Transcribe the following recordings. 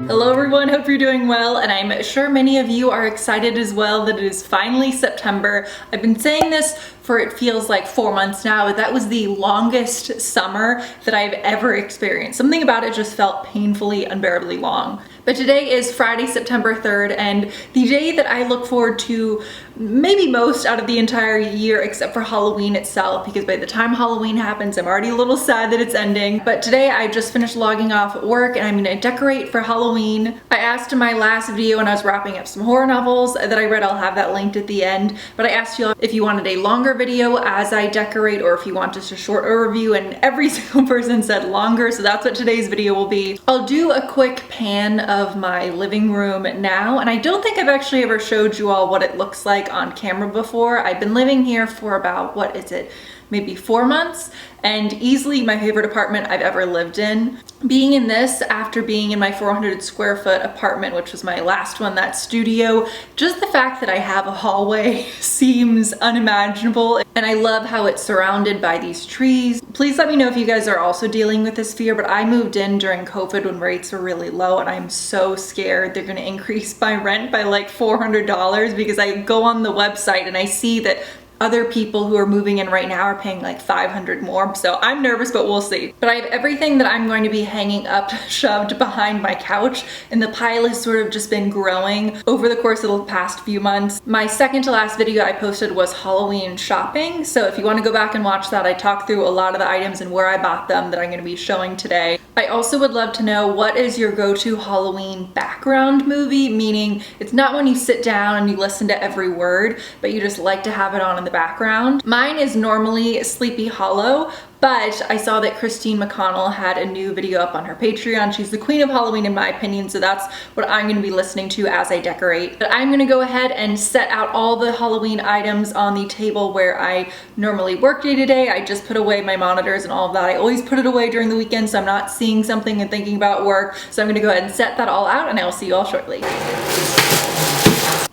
Hello everyone, hope you're doing well, and I'm sure many of you are excited as well that it is finally September. I've been saying this for it feels like 4 months now, but that was the longest summer that I've ever experienced. Something about it just felt painfully, unbearably long. But today is Friday, September 3rd, and the day that I look forward to maybe most out of the entire year except for Halloween itself, because by the time Halloween happens, I'm already a little sad that it's ending. But today I just finished logging off at work and I'm gonna decorate for Halloween. I asked in my last video when I was wrapping up some horror novels that I read, I'll have that linked at the end, but I asked you all if you wanted a longer video as I decorate or if you want just a short overview, and every single person said longer, so that's what today's video will be. I'll do a quick pan of my living room now, and I don't think I've actually ever showed you all what it looks like on camera before. I've been living here for about, what is it, maybe 4 months, and easily my favorite apartment I've ever lived in. Being in this after being in my 400 square foot apartment, which was my last one, that studio, just the fact that I have a hallway seems unimaginable, and I love how it's surrounded by these trees. Please let me know if you guys are also dealing with this fear, but I moved in during COVID when rates were really low, and I'm so scared they're gonna increase my rent by like $400 because I go on the website and I see that other people who are moving in right now are paying like $500 more. So I'm nervous, but we'll see. But I have everything that I'm going to be hanging up shoved behind my couch, and the pile has sort of just been growing over the course of the past few months. My second to last video I posted was Halloween shopping. So if you want to go back and watch that, I talked through a lot of the items and where I bought them that I'm going to be showing today. I also would love to know, what is your go-to Halloween background movie? Meaning it's not when you sit down and you listen to every word, but you just like to have it on in the background. Mine is normally Sleepy Hollow, but I saw that Christine McConnell had a new video up on her Patreon. She's the queen of Halloween in my opinion, so that's what I'm gonna be listening to as I decorate. But I'm gonna go ahead and set out all the Halloween items on the table where I normally work day to day. I just put away my monitors and all of that. I always put it away during the weekend so I'm not seeing something and thinking about work. So I'm gonna go ahead and set that all out, and I will see you all shortly.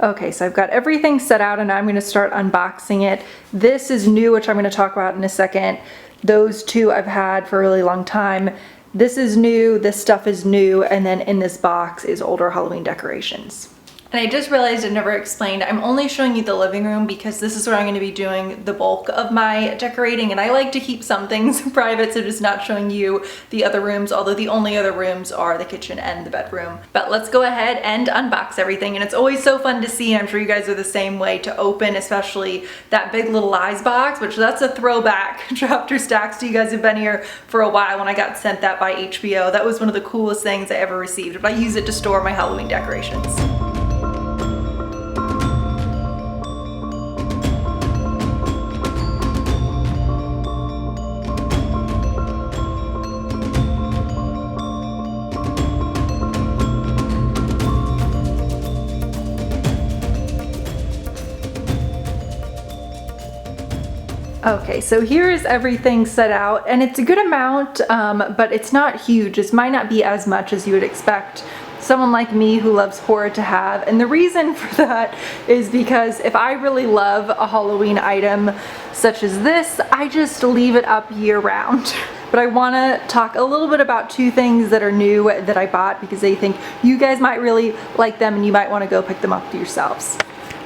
Okay, so I've got everything set out and now I'm gonna start unboxing it. This is new, which I'm gonna talk about in a second. Those two I've had for a really long time. This is new, this stuff is new, and then in this box is older Halloween decorations. And I just realized I never explained, I'm only showing you the living room because this is where I'm going to be doing the bulk of my decorating, and I like to keep some things private, so just not showing you the other rooms, although the only other rooms are the kitchen and the bedroom. But let's go ahead and unbox everything, and it's always so fun to see, and I'm sure you guys are the same way, to open especially that Big Little Lies box, which that's a throwback ChapterStackss. You guys have been here for a while when I got sent that by HBO. That was one of the coolest things I ever received, but I use it to store my Halloween decorations. Okay, so here is everything set out, and it's a good amount, but it's not huge. This might not be as much as you would expect someone like me who loves horror to have, and the reason for that is because if I really love a Halloween item such as this, I just leave it up year round. But I want to talk a little bit about two things that are new that I bought because I think you guys might really like them and you might want to go pick them up yourselves.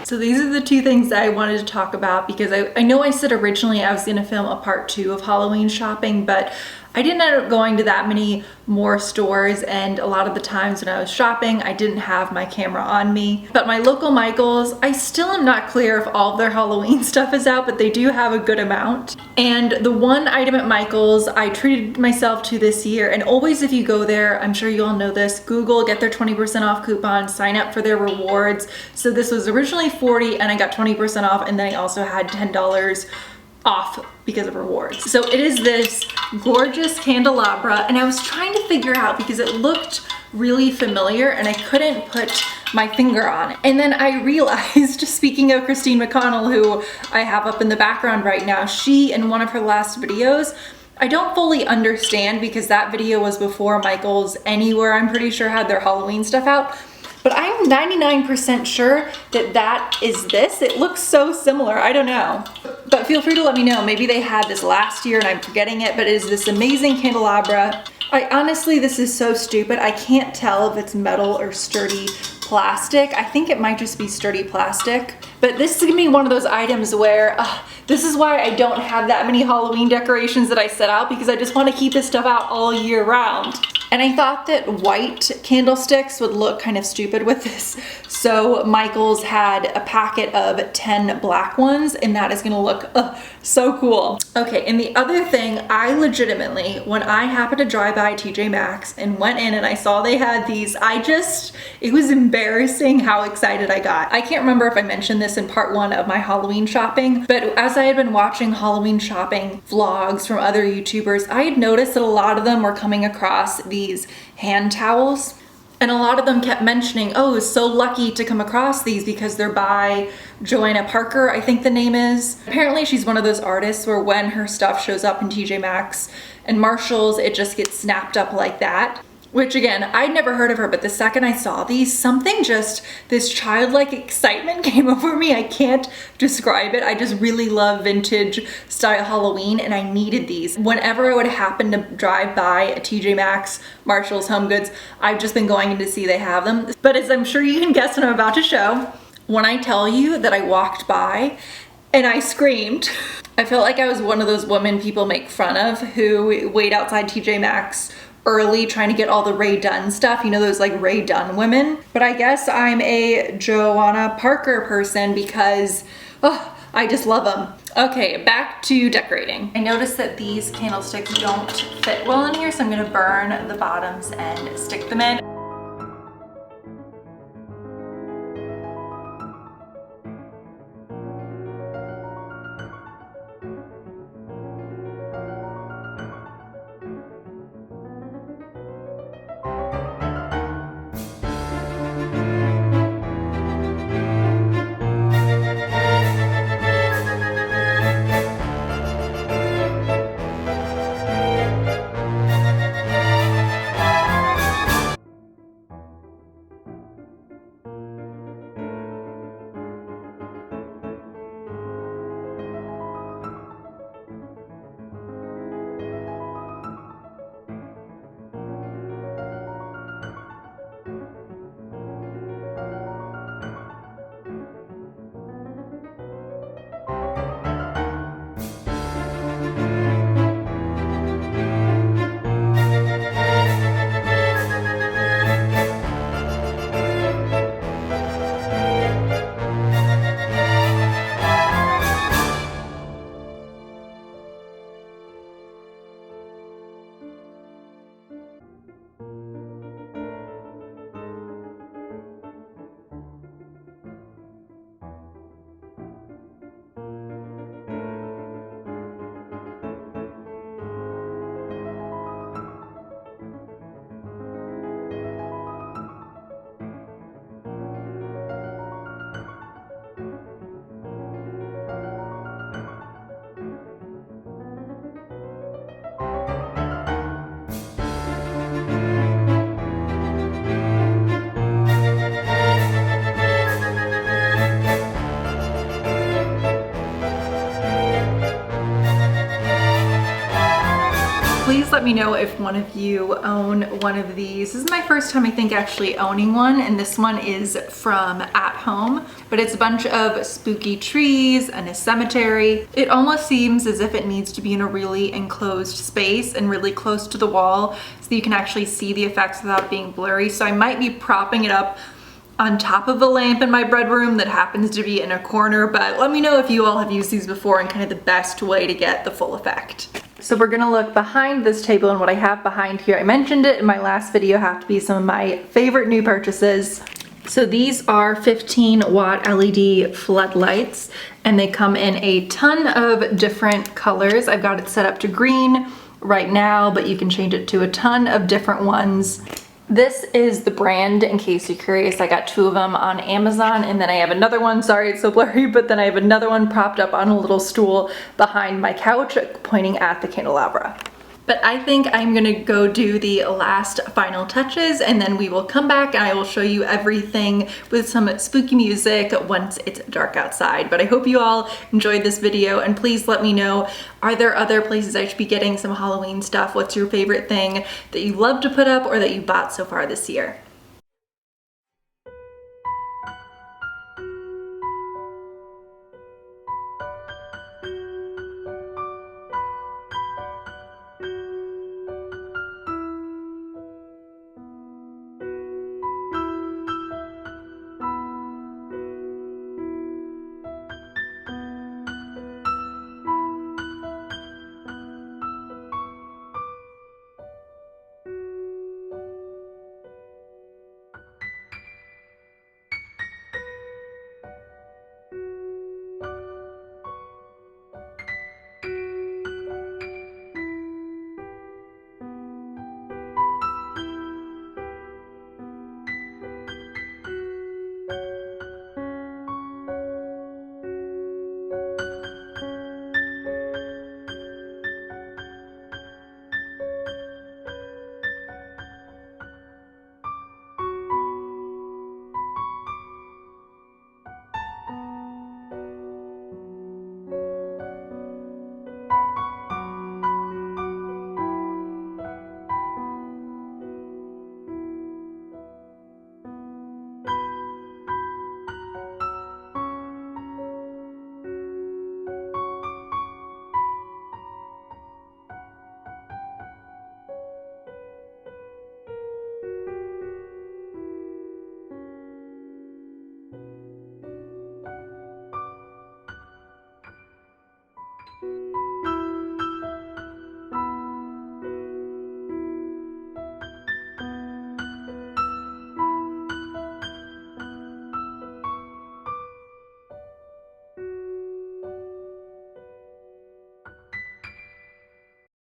So these are the two things that I wanted to talk about because I know I said originally I was going to film a part 2 of Halloween shopping, but I didn't end up going to that many more stores, and a lot of the times when I was shopping I didn't have my camera on me. But my local Michaels, I still am not clear if all of their Halloween stuff is out, but they do have a good amount. And the one item at Michaels I treated myself to this year, and always if you go there, I'm sure you all know this, Google, get their 20% off coupon, sign up for their rewards. So this was originally $40 and I got 20% off, and then I also had $10 off because of rewards. So it is this gorgeous candelabra, and I was trying to figure out because it looked really familiar and I couldn't put my finger on it. And then I realized, speaking of Christine McConnell, who I have up in the background right now, she, in one of her last videos, I don't fully understand because that video was before Michaels Anywhere, I'm pretty sure, had their Halloween stuff out. But I'm 99% sure that that is this. It looks so similar, I don't know. But feel free to let me know, maybe they had this last year and I'm forgetting it, but it is this amazing candelabra. I honestly, this is so stupid. I can't tell if it's metal or sturdy plastic. I think it might just be sturdy plastic. But this is gonna be one of those items where, this is why I don't have that many Halloween decorations that I set out, because I just wanna keep this stuff out all year round. And I thought that white candlesticks would look kind of stupid with this. So Michael's had a packet of 10 black ones, and that is gonna look so cool. Okay, and the other thing, I legitimately, when I happened to drive by TJ Maxx and went in and I saw they had these, it was embarrassing how excited I got. I can't remember if I mentioned this in part 1 of my Halloween shopping, but as I had been watching Halloween shopping vlogs from other YouTubers, I had noticed that a lot of them were coming across these hand towels. And a lot of them kept mentioning, oh, so lucky to come across these because they're by Joanna Parker, I think the name is. Apparently she's one of those artists where when her stuff shows up in TJ Maxx and Marshalls, it just gets snapped up like that. Which again, I'd never heard of her, but the second I saw these, this childlike excitement came over me. I can't describe it. I just really love vintage style Halloween, and I needed these. Whenever I would happen to drive by a TJ Maxx, Marshalls, Home Goods, I've just been going in to see they have them. But as I'm sure you can guess what I'm about to show, when I tell you that I walked by and I screamed, I felt like I was one of those women people make fun of who wait outside TJ Maxx early trying to get all the Ray Dunn stuff, you know, those like Ray Dunn women. But I guess I'm a Joanna Parker person because I just love them. Okay, back to decorating. I noticed that these candlesticks don't fit well in here, so I'm gonna burn the bottoms and stick them in. Please let me know if one of you own one of these. This is my first time, I think, actually owning one, and this one is from At Home, but it's a bunch of spooky trees and a cemetery. It almost seems as if it needs to be in a really enclosed space and really close to the wall so you can actually see the effects without being blurry. So I might be propping it up on top of a lamp in my bedroom that happens to be in a corner, but let me know if you all have used these before and kind of the best way to get the full effect. So we're gonna look behind this table, and what I have behind here, I mentioned it in my last video, have to be some of my favorite new purchases. So these are 15-watt LED floodlights, and they come in a ton of different colors. I've got it set up to green right now, but you can change it to a ton of different ones. This is the brand, in case you're curious. I got 2 of them on Amazon, and then I have another one, sorry it's so blurry, but then I have another one propped up on a little stool behind my couch pointing at the candelabra. But I think I'm gonna go do the last final touches, and then we will come back and I will show you everything with some spooky music once it's dark outside. But I hope you all enjoyed this video, and please let me know, are there other places I should be getting some Halloween stuff? What's your favorite thing that you love to put up or that you bought so far this year?